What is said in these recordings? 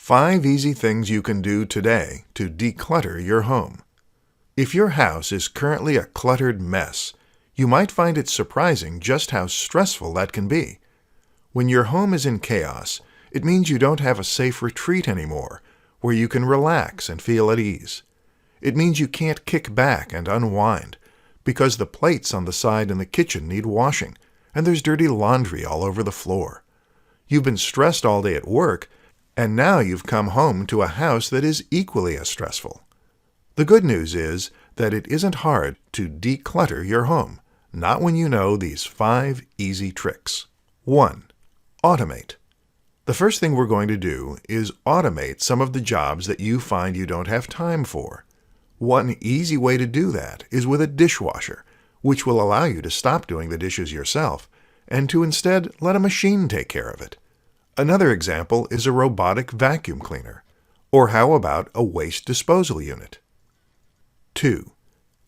5 easy things you can do today to declutter your home. If your house is currently a cluttered mess, you might find it surprising just how stressful that can be. When your home is in chaos, it means you don't have a safe retreat anymore, where you can relax and feel at ease. It means you can't kick back and unwind, because the plates on the side in the kitchen need washing, and there's dirty laundry all over the floor. You've been stressed all day at work, and now you've come home to a house that is equally as stressful. The good news is that it isn't hard to declutter your home, not when you know these 5 easy tricks. 1. Automate. The first thing we're going to do is automate some of the jobs that you find you don't have time for. One easy way to do that is with a dishwasher, which will allow you to stop doing the dishes yourself and to instead let a machine take care of it. Another example is a robotic vacuum cleaner. Or how about a waste disposal unit? 2.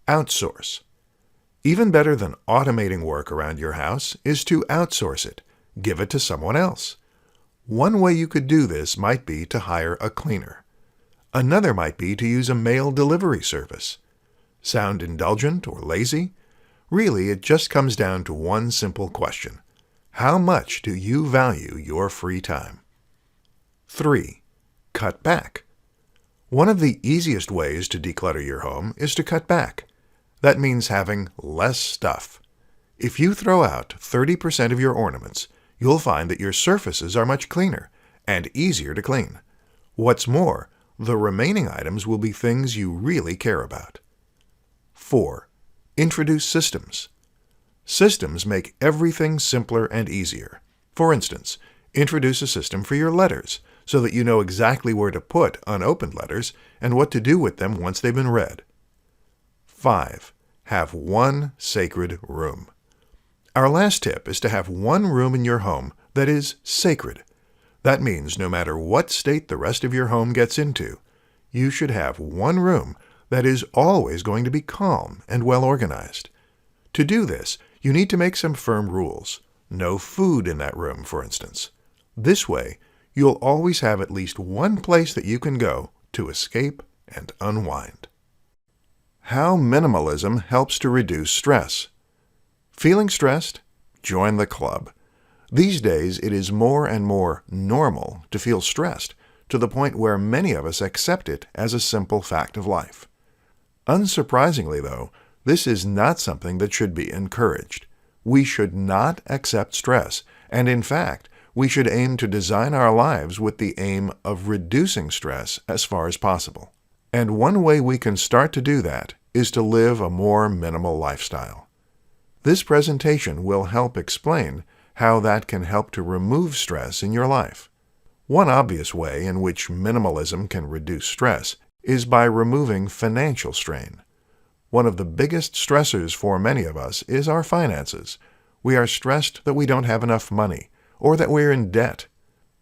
Outsource. Even better than automating work around your house is to outsource it. Give it to someone else. One way you could do this might be to hire a cleaner. Another might be to use a mail delivery service. Sound indulgent or lazy? Really, it just comes down to one simple question. How much do you value your free time? 3. Cut back. One of the easiest ways to declutter your home is to cut back. That means having less stuff. If you throw out 30% of your ornaments, you'll find that your surfaces are much cleaner and easier to clean. What's more, the remaining items will be things you really care about. 4. Introduce systems. Systems make everything simpler and easier. For instance, introduce a system for your letters so that you know exactly where to put unopened letters and what to do with them once they've been read. 5. Have one sacred room. Our last tip is to have one room in your home that is sacred. That means no matter what state the rest of your home gets into, you should have one room that is always going to be calm and well organized. To do this, you need to make some firm rules. No food in that room, for instance. This way, you'll always have at least one place that you can go to escape and unwind. How minimalism helps to reduce stress. Feeling stressed? Join the club. These days, it is more and more normal to feel stressed, to the point where many of us accept it as a simple fact of life. Unsurprisingly, though, this is not something that should be encouraged. We should not accept stress, and in fact, we should aim to design our lives with the aim of reducing stress as far as possible. And one way we can start to do that is to live a more minimal lifestyle. This presentation will help explain how that can help to remove stress in your life. One obvious way in which minimalism can reduce stress is by removing financial strain. One of the biggest stressors for many of us is our finances. We are stressed that we don't have enough money, or that we're in debt.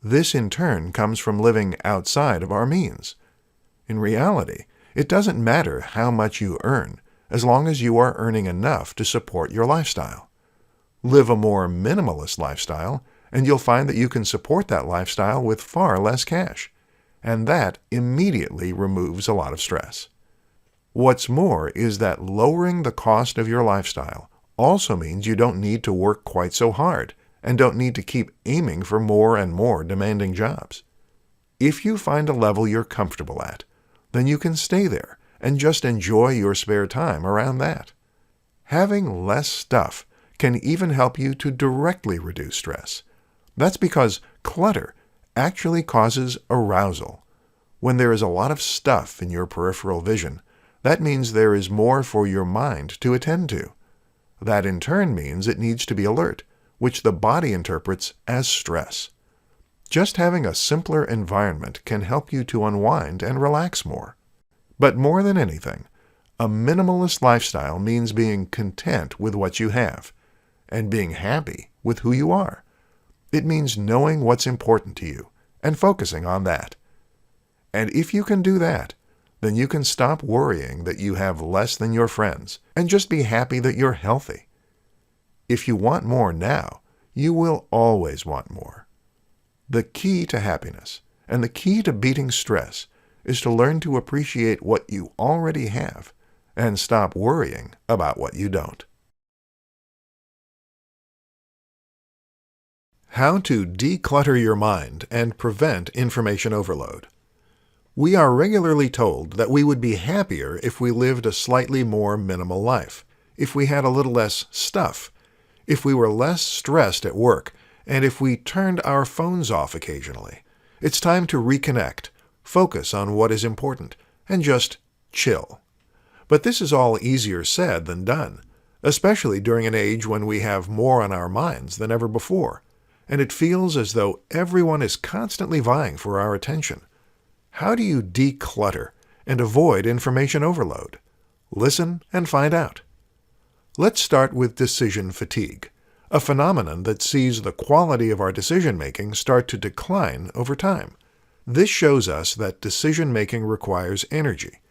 This in turn comes from living outside of our means. In reality, it doesn't matter how much you earn, as long as you are earning enough to support your lifestyle. Live a more minimalist lifestyle, and you'll find that you can support that lifestyle with far less cash. And that immediately removes a lot of stress. What's more is that lowering the cost of your lifestyle also means you don't need to work quite so hard and don't need to keep aiming for more and more demanding jobs. If you find a level you're comfortable at, then you can stay there and just enjoy your spare time around that. Having less stuff can even help you to directly reduce stress. That's because clutter actually causes arousal. When there is a lot of stuff in your peripheral vision, that means there is more for your mind to attend to. That in turn means it needs to be alert, which the body interprets as stress. Just having a simpler environment can help you to unwind and relax more. But more than anything, a minimalist lifestyle means being content with what you have and being happy with who you are. It means knowing what's important to you and focusing on that. And if you can do that, then you can stop worrying that you have less than your friends and just be happy that you're healthy. If you want more now, you will always want more. The key to happiness, and the key to beating stress is to learn to appreciate what you already have and stop worrying about what you don't. How to declutter your mind and prevent information overload. We are regularly told that we would be happier if we lived a slightly more minimal life, if we had a little less stuff, if we were less stressed at work, and if we turned our phones off occasionally. It's time to reconnect, focus on what is important, and just chill. But this is all easier said than done, especially during an age when we have more on our minds than ever before, and it feels as though everyone is constantly vying for our attention. How do you declutter and avoid information overload? Listen and find out. Let's start with decision fatigue, a phenomenon that sees the quality of our decision-making start to decline over time. This shows us that decision-making requires energy,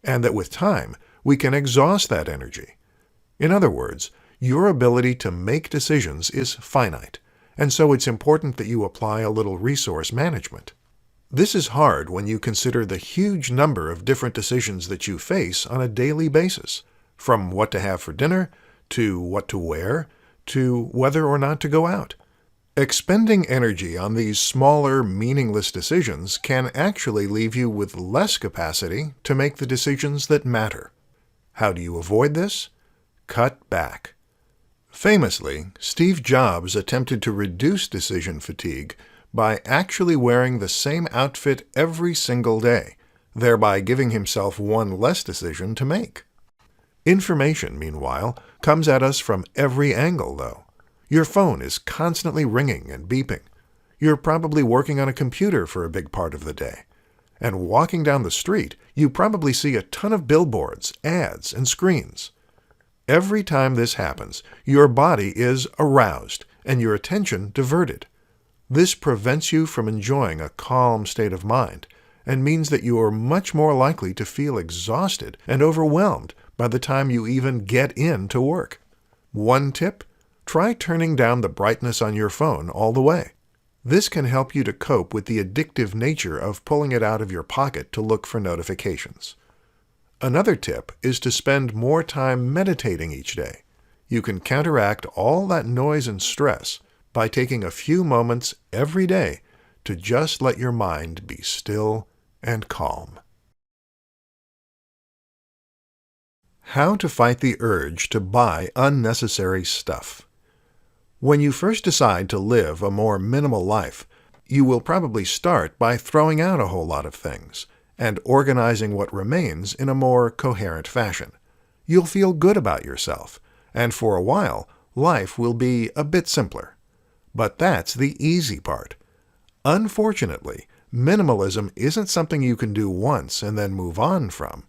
and that with time, we can exhaust that energy. In other words, your ability to make decisions is finite, and so it's important that you apply a little resource management. This is hard when you consider the huge number of different decisions that you face on a daily basis, from what to have for dinner, to what to wear, to whether or not to go out. Expending energy on these smaller, meaningless decisions can actually leave you with less capacity to make the decisions that matter. How do you avoid this? Cut back. Famously, Steve Jobs attempted to reduce decision fatigue by actually wearing the same outfit every single day, thereby giving himself one less decision to make. Information, meanwhile, comes at us from every angle, though. Your phone is constantly ringing and beeping. You're probably working on a computer for a big part of the day. And walking down the street, you probably see a ton of billboards, ads, and screens. Every time this happens, your body is aroused and your attention diverted. This prevents you from enjoying a calm state of mind and means that you are much more likely to feel exhausted and overwhelmed by the time you even get into work. One tip: try turning down the brightness on your phone all the way. This can help you to cope with the addictive nature of pulling it out of your pocket to look for notifications. Another tip is to spend more time meditating each day. You can counteract all that noise and stress by taking a few moments every day to just let your mind be still and calm. How to fight the urge to buy unnecessary stuff. When you first decide to live a more minimal life, you will probably start by throwing out a whole lot of things and organizing what remains in a more coherent fashion. You'll feel good about yourself, and for a while, life will be a bit simpler. But that's the easy part. Unfortunately, minimalism isn't something you can do once and then move on from.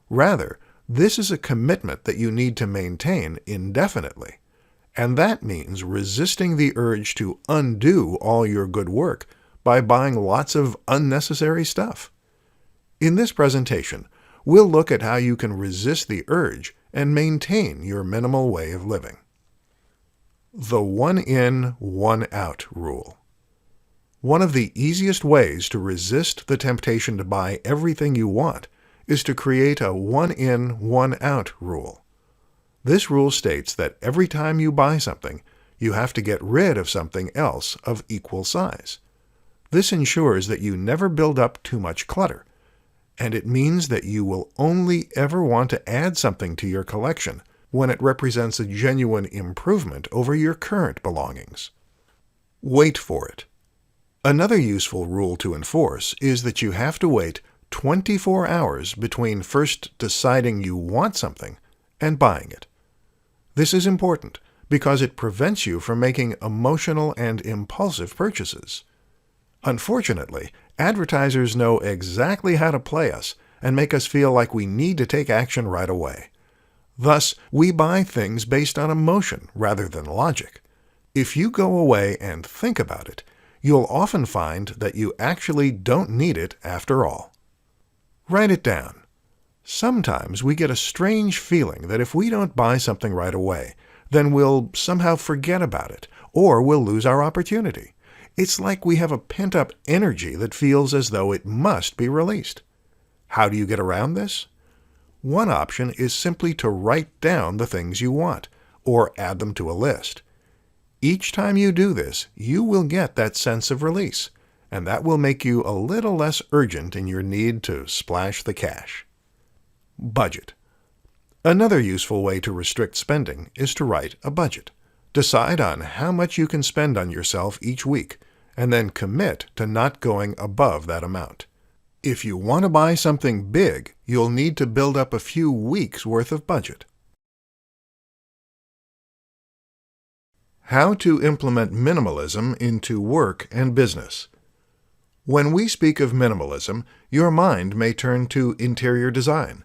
Rather, this is a commitment that you need to maintain indefinitely. And that means resisting the urge to undo all your good work by buying lots of unnecessary stuff. In this presentation, we'll look at how you can resist the urge and maintain your minimal way of living. The one-in, one-out rule. One of the easiest ways to resist the temptation to buy everything you want is to create a one-in, one-out rule. This rule states that every time you buy something, you have to get rid of something else of equal size. This ensures that you never build up too much clutter, and it means that you will only ever want to add something to your collection when it represents a genuine improvement over your current belongings. Wait for it. Another useful rule to enforce is that you have to wait 24 hours between first deciding you want something and buying it. This is important because it prevents you from making emotional and impulsive purchases. Unfortunately, advertisers know exactly how to play us and make us feel like we need to take action right away. Thus, we buy things based on emotion rather than logic. If you go away and think about it, you'll often find that you actually don't need it after all. Write it down. Sometimes we get a strange feeling that if we don't buy something right away, then we'll somehow forget about it, or we'll lose our opportunity. It's like we have a pent-up energy that feels as though it must be released. How do you get around this? One option is simply to write down the things you want, or add them to a list. Each time you do this, you will get that sense of release, and that will make you a little less urgent in your need to splash the cash. Budget. Another useful way to restrict spending is to write a budget. Decide on how much you can spend on yourself each week, and then commit to not going above that amount. If you want to buy something big, you'll need to build up a few weeks' worth of budget. How to implement minimalism into work and business. When we speak of minimalism, your mind may turn to interior design.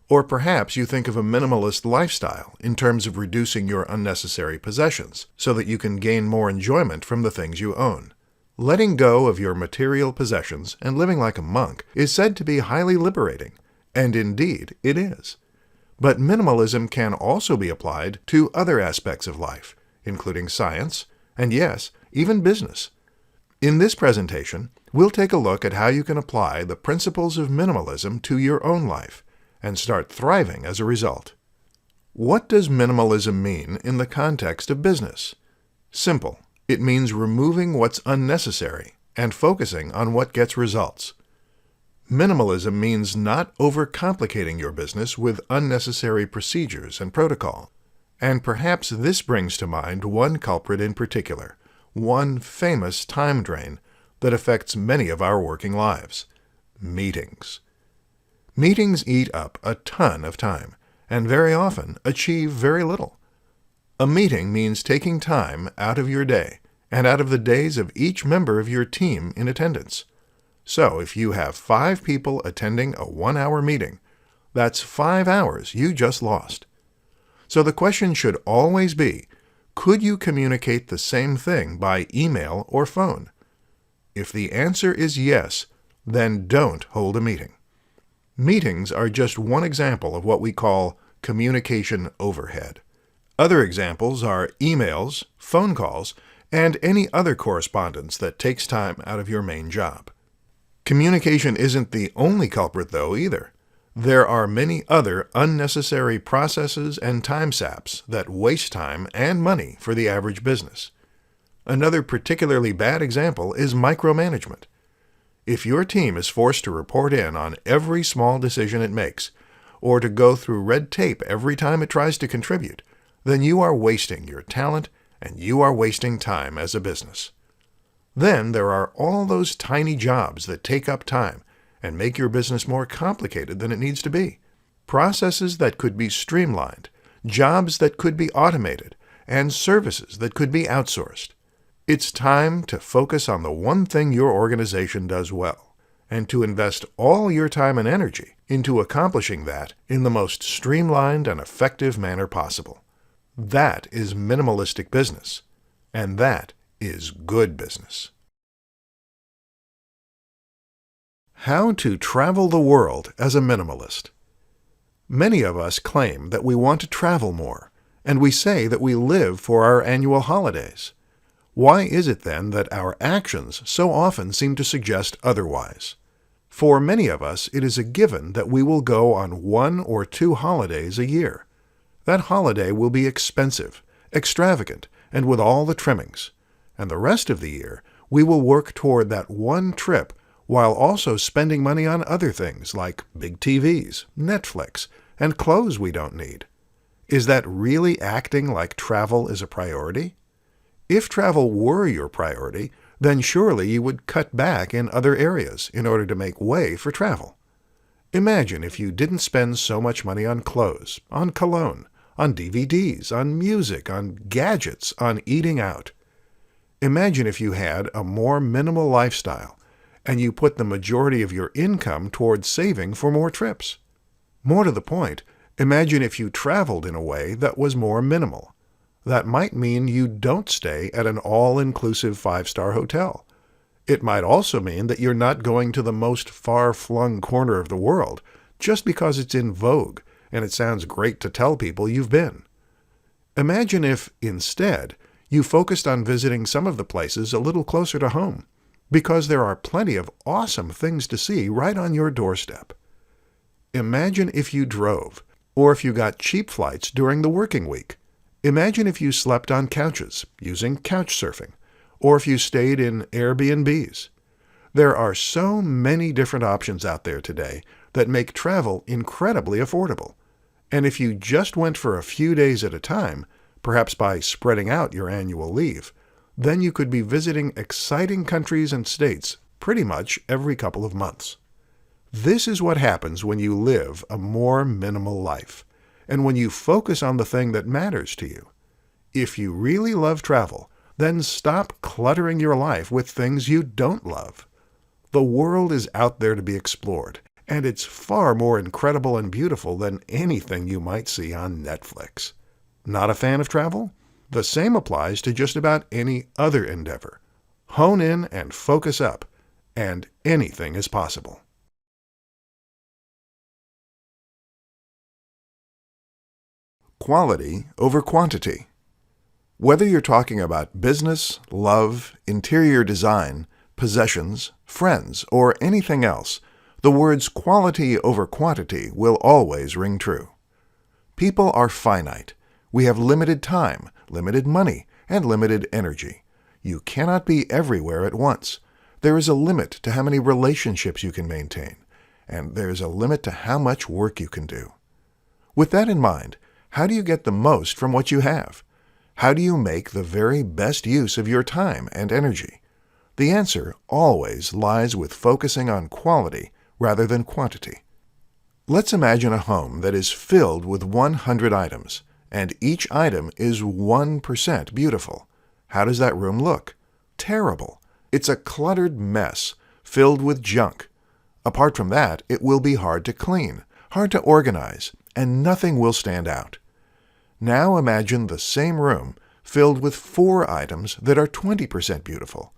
Or perhaps you think of a minimalist lifestyle in terms of reducing your unnecessary possessions so that you can gain more enjoyment from the things you own. Letting go of your material possessions and living like a monk is said to be highly liberating, and indeed it is. But minimalism can also be applied to other aspects of life, including science, and yes, even business. In this presentation, we'll take a look at how you can apply the principles of minimalism to your own life and start thriving as a result. What does minimalism mean in the context of business? Simple. It means removing what's unnecessary and focusing on what gets results. Minimalism means not overcomplicating your business with unnecessary procedures and protocol. And perhaps this brings to mind one culprit in particular, one famous time drain that affects many of our working lives: meetings. Meetings eat up a ton of time, and very often achieve very little. A meeting means taking time out of your day, and out of the days of each member of your team in attendance. So if you have 5 people attending a 1-hour meeting, that's 5 hours you just lost. So the question should always be, could you communicate the same thing by email or phone? If the answer is yes, then don't hold a meeting. Meetings are just one example of what we call communication overhead. Other examples are emails, phone calls, and any other correspondence that takes time out of your main job. Communication isn't the only culprit, though, either. There are many other unnecessary processes and time saps that waste time and money for the average business. Another particularly bad example is micromanagement. If your team is forced to report in on every small decision it makes, or to go through red tape every time it tries to contribute, then you are wasting your talent and you are wasting time as a business. Then there are all those tiny jobs that take up time and make your business more complicated than it needs to be. Processes that could be streamlined, jobs that could be automated, and services that could be outsourced. It's time to focus on the one thing your organization does well, and to invest all your time and energy into accomplishing that in the most streamlined and effective manner possible. That is minimalistic business, and that is good business. How to travel the world as a minimalist. Many of us claim that we want to travel more, and we say that we live for our annual holidays. Why is it then that our actions so often seem to suggest otherwise? For many of us, it is a given that we will go on 1 or 2 holidays a year. That holiday will be expensive, extravagant, and with all the trimmings. And the rest of the year, we will work toward that one trip while also spending money on other things like big TVs, Netflix, and clothes we don't need. Is that really acting like travel is a priority? If travel were your priority, then surely you would cut back in other areas in order to make way for travel. Imagine if you didn't spend so much money on clothes, on cologne, on DVDs, on music, on gadgets, on eating out. Imagine if you had a more minimal lifestyle and you put the majority of your income towards saving for more trips. More to the point, imagine if you traveled in a way that was more minimal. That might mean you don't stay at an all-inclusive 5-star hotel. It might also mean that you're not going to the most far-flung corner of the world just because it's in vogue and it sounds great to tell people you've been. Imagine if, instead, You focused on visiting some of the places a little closer to home, because there are plenty of awesome things to see right on your doorstep. Imagine if you drove, or if you got cheap flights during the working week. Imagine if you slept on couches, using couch surfing, or if you stayed in Airbnbs. There are so many different options out there today that make travel incredibly affordable. And if you just went for a few days at a time, perhaps by spreading out your annual leave, then you could be visiting exciting countries and states pretty much every couple of months. This is what happens when you live a more minimal life, and when you focus on the thing that matters to you. If you really love travel, then stop cluttering your life with things you don't love. The world is out there to be explored, and it's far more incredible and beautiful than anything you might see on Netflix. Not a fan of travel? The same applies to just about any other endeavor. Hone in and focus up, and anything is possible. Quality over quantity. Whether you're talking about business, love, interior design, possessions, friends, or anything else, the words quality over quantity will always ring true. People are finite. We have limited time, limited money, and limited energy. You cannot be everywhere at once. There is a limit to how many relationships you can maintain, and there is a limit to how much work you can do. With that in mind, how do you get the most from what you have? How do you make the very best use of your time and energy? The answer always lies with focusing on quality rather than quantity. Let's imagine a home that is filled with 100 items, and each item is 1% beautiful. How does that room look? Terrible. It's a cluttered mess, filled with junk. Apart from that, it will be hard to clean, hard to organize, and nothing will stand out. Now imagine the same room filled with 4 items that are 20% beautiful.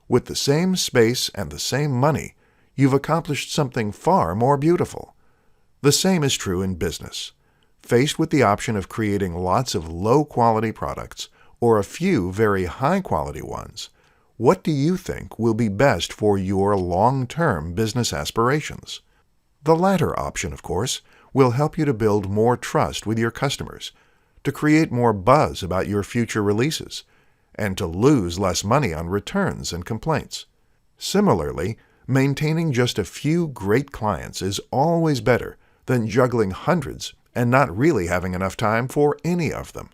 With the same space and the same money, you've accomplished something far more beautiful. The same is true in business. Faced with the option of creating lots of low-quality products or a few very high-quality ones, what do you think will be best for your long-term business aspirations? The latter option, of course, will help you to build more trust with your customers, to create more buzz about your future releases, and to lose less money on returns and complaints. Similarly, maintaining just a few great clients is always better than juggling hundreds and not really having enough time for any of them.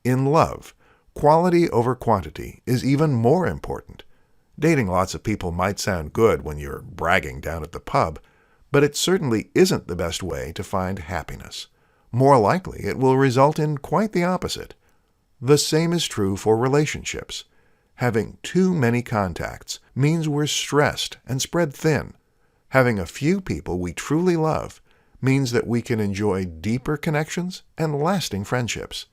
In love, quality over quantity is even more important. Dating lots of people might sound good when you're bragging down at the pub, but it certainly isn't the best way to find happiness. More likely, it will result in quite the opposite. The same is true for relationships. Having too many contacts means we're stressed and spread thin. Having a few people we truly love means that we can enjoy deeper connections and lasting friendships.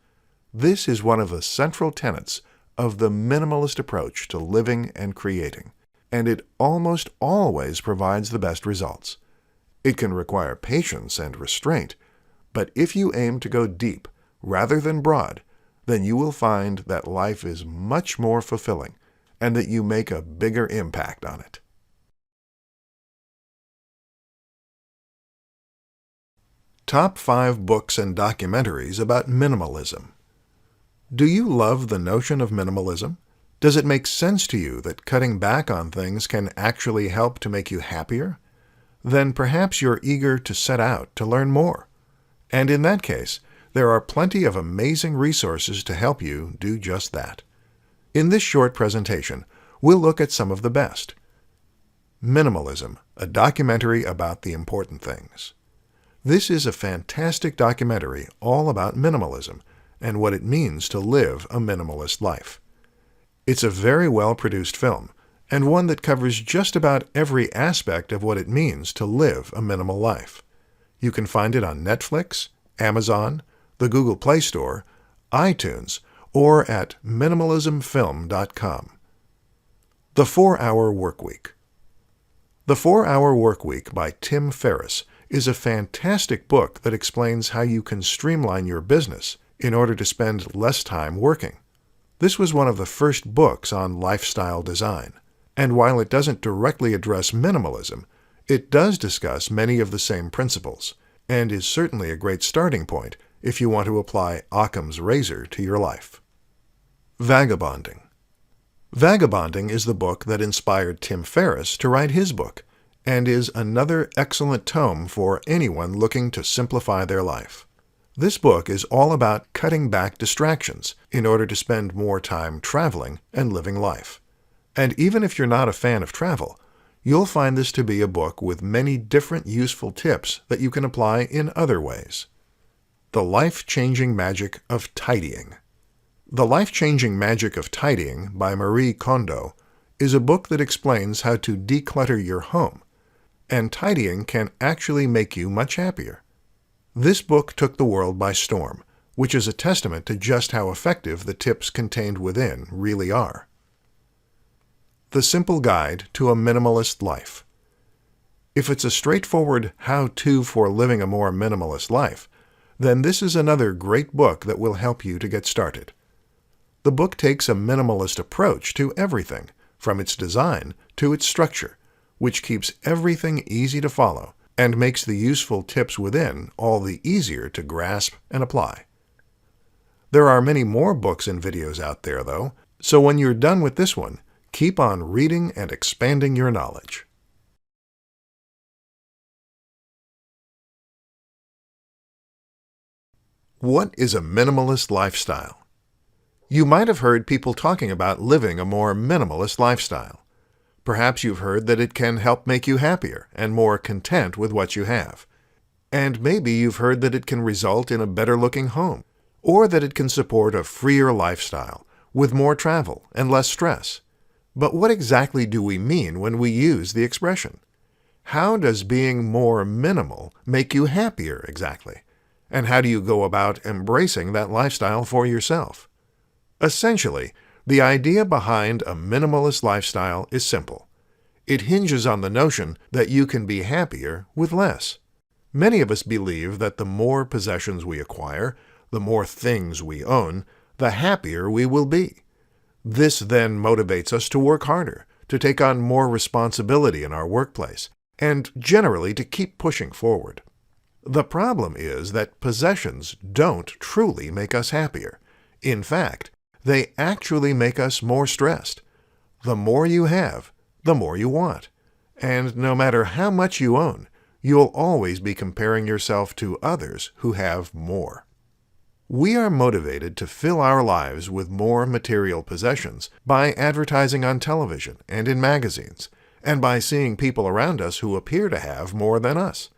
This is one of the central tenets of the minimalist approach to living and creating, and it almost always provides the best results. It can require patience and restraint, but if you aim to go deep rather than broad, then you will find that life is much more fulfilling and that you make a bigger impact on it. Top 5 books and documentaries about minimalism. Do you love the notion of minimalism? Does it make sense to you that cutting back on things can actually help to make you happier? Then perhaps you're eager to set out to learn more. And in that case, there are plenty of amazing resources to help you do just that. In this short presentation, we'll look at some of the best. Minimalism, a documentary about the important things. This is a fantastic documentary all about minimalism and what it means to live a minimalist life. It's a very well-produced film, and one that covers just about every aspect of what it means to live a minimal life. You can find it on Netflix, Amazon, the Google Play Store, iTunes, or at minimalismfilm.com. The 4-Hour Workweek. The 4-Hour Workweek by Tim Ferriss is a fantastic book that explains how you can streamline your business in order to spend less time working. This was one of the first books on lifestyle design. And while it doesn't directly address minimalism, it does discuss many of the same principles, and is certainly a great starting point if you want to apply Occam's razor to your life. Vagabonding. Vagabonding is the book that inspired Tim Ferriss to write his book, and is another excellent tome for anyone looking to simplify their life. This book is all about cutting back distractions in order to spend more time traveling and living life. And even if you're not a fan of travel, you'll find this to be a book with many different useful tips that you can apply in other ways. The Life-Changing Magic of Tidying. The Life-Changing Magic of Tidying by Marie Kondo is a book that explains how to declutter your home, and tidying can actually make you much happier. This book took the world by storm, which is a testament to just how effective the tips contained within really are. The Simple Guide to a Minimalist Life. If it's a straightforward how-to for living a more minimalist life, then this is another great book that will help you to get started. The book takes a minimalist approach to everything, from its design to its structure, which keeps everything easy to follow and makes the useful tips within all the easier to grasp and apply. There are many more books and videos out there, though, so when you're done with this one, keep on reading and expanding your knowledge. What is a minimalist lifestyle? You might have heard people talking about living a more minimalist lifestyle. Perhaps you've heard that it can help make you happier and more content with what you have. And maybe you've heard that it can result in a better-looking home, or that it can support a freer lifestyle with more travel and less stress. But what exactly do we mean when we use the expression? How does being more minimal make you happier exactly? And how do you go about embracing that lifestyle for yourself? Essentially, the idea behind a minimalist lifestyle is simple. It hinges on the notion that you can be happier with less. Many of us believe that the more possessions we acquire, the more things we own, the happier we will be. This then motivates us to work harder, to take on more responsibility in our workplace, and generally to keep pushing forward. The problem is that possessions don't truly make us happier. In fact, they actually make us more stressed. The more you have, the more you want. And no matter how much you own, you'll always be comparing yourself to others who have more. We are motivated to fill our lives with more material possessions by advertising on television and in magazines, and by seeing people around us who appear to have more than us.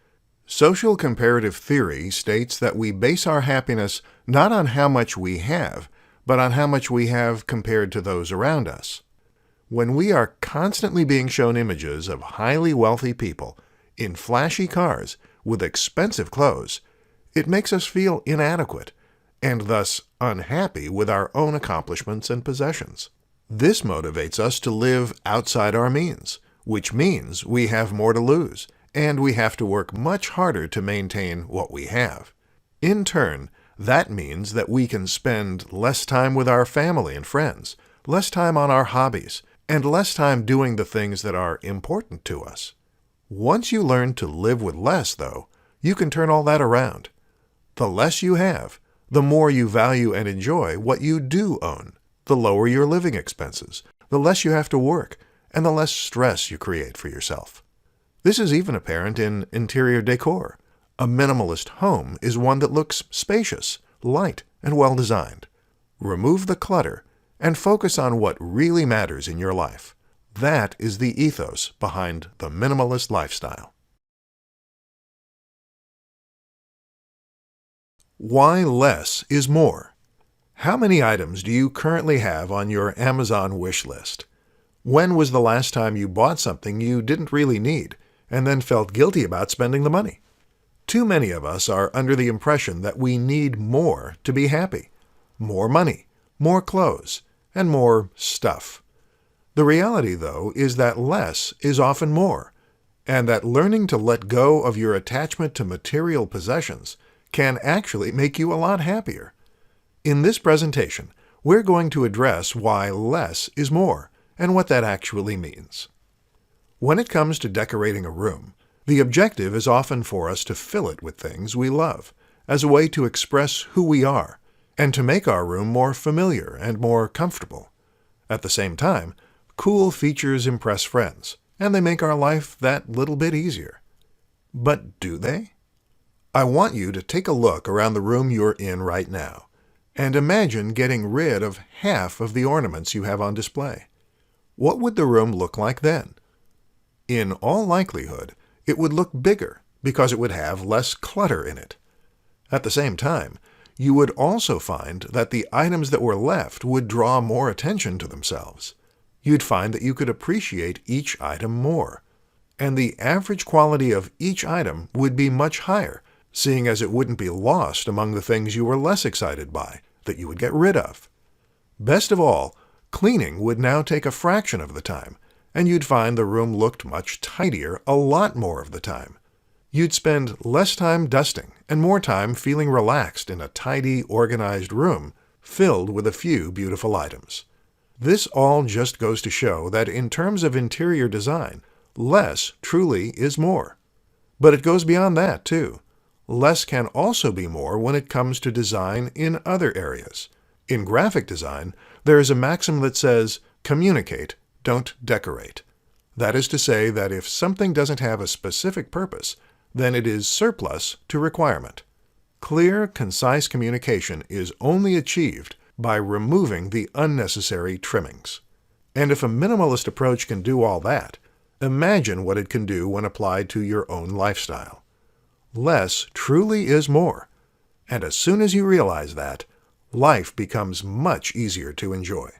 Social comparative theory states that we base our happiness not on how much we have, but on how much we have compared to those around us. When we are constantly being shown images of highly wealthy people in flashy cars with expensive clothes, it makes us feel inadequate and thus unhappy with our own accomplishments and possessions. This motivates us to live outside our means, which means we have more to lose, and we have to work much harder to maintain what we have. In turn, that means that we can spend less time with our family and friends, less time on our hobbies, and less time doing the things that are important to us. Once you learn to live with less, though, you can turn all that around. The less you have, the more you value and enjoy what you do own. The lower your living expenses, the less you have to work, and the less stress you create for yourself. This is even apparent in interior decor. A minimalist home is one that looks spacious, light, and well-designed. Remove the clutter and focus on what really matters in your life. That is the ethos behind the minimalist lifestyle. Why less is more? How many items do you currently have on your Amazon wish list? When was the last time you bought something you didn't really need and then felt guilty about spending the money? Too many of us are under the impression that we need more to be happy. More money, more clothes, and more stuff. The reality, though, is that less is often more, and that learning to let go of your attachment to material possessions can actually make you a lot happier. In this presentation, we're going to address why less is more and what that actually means. When it comes to decorating a room, the objective is often for us to fill it with things we love, as a way to express who we are, and to make our room more familiar and more comfortable. At the same time, cool features impress friends, and they make our life that little bit easier. But do they? I want you to take a look around the room you're in right now, and imagine getting rid of half of the ornaments you have on display. What would the room look like then? In all likelihood, it would look bigger because it would have less clutter in it. At the same time, you would also find that the items that were left would draw more attention to themselves. You'd find that you could appreciate each item more, and the average quality of each item would be much higher, seeing as it wouldn't be lost among the things you were less excited by, that you would get rid of. Best of all, cleaning would now take a fraction of the time, and you'd find the room looked much tidier a lot more of the time. You'd spend less time dusting and more time feeling relaxed in a tidy, organized room filled with a few beautiful items. This all just goes to show that in terms of interior design, less truly is more. But it goes beyond that, too. Less can also be more when it comes to design in other areas. In graphic design, there is a maxim that says, communicate, don't decorate. That is to say that if something doesn't have a specific purpose, then it is surplus to requirement. Clear, concise communication is only achieved by removing the unnecessary trimmings. And if a minimalist approach can do all that, imagine what it can do when applied to your own lifestyle. Less truly is more, and as soon as you realize that, life becomes much easier to enjoy.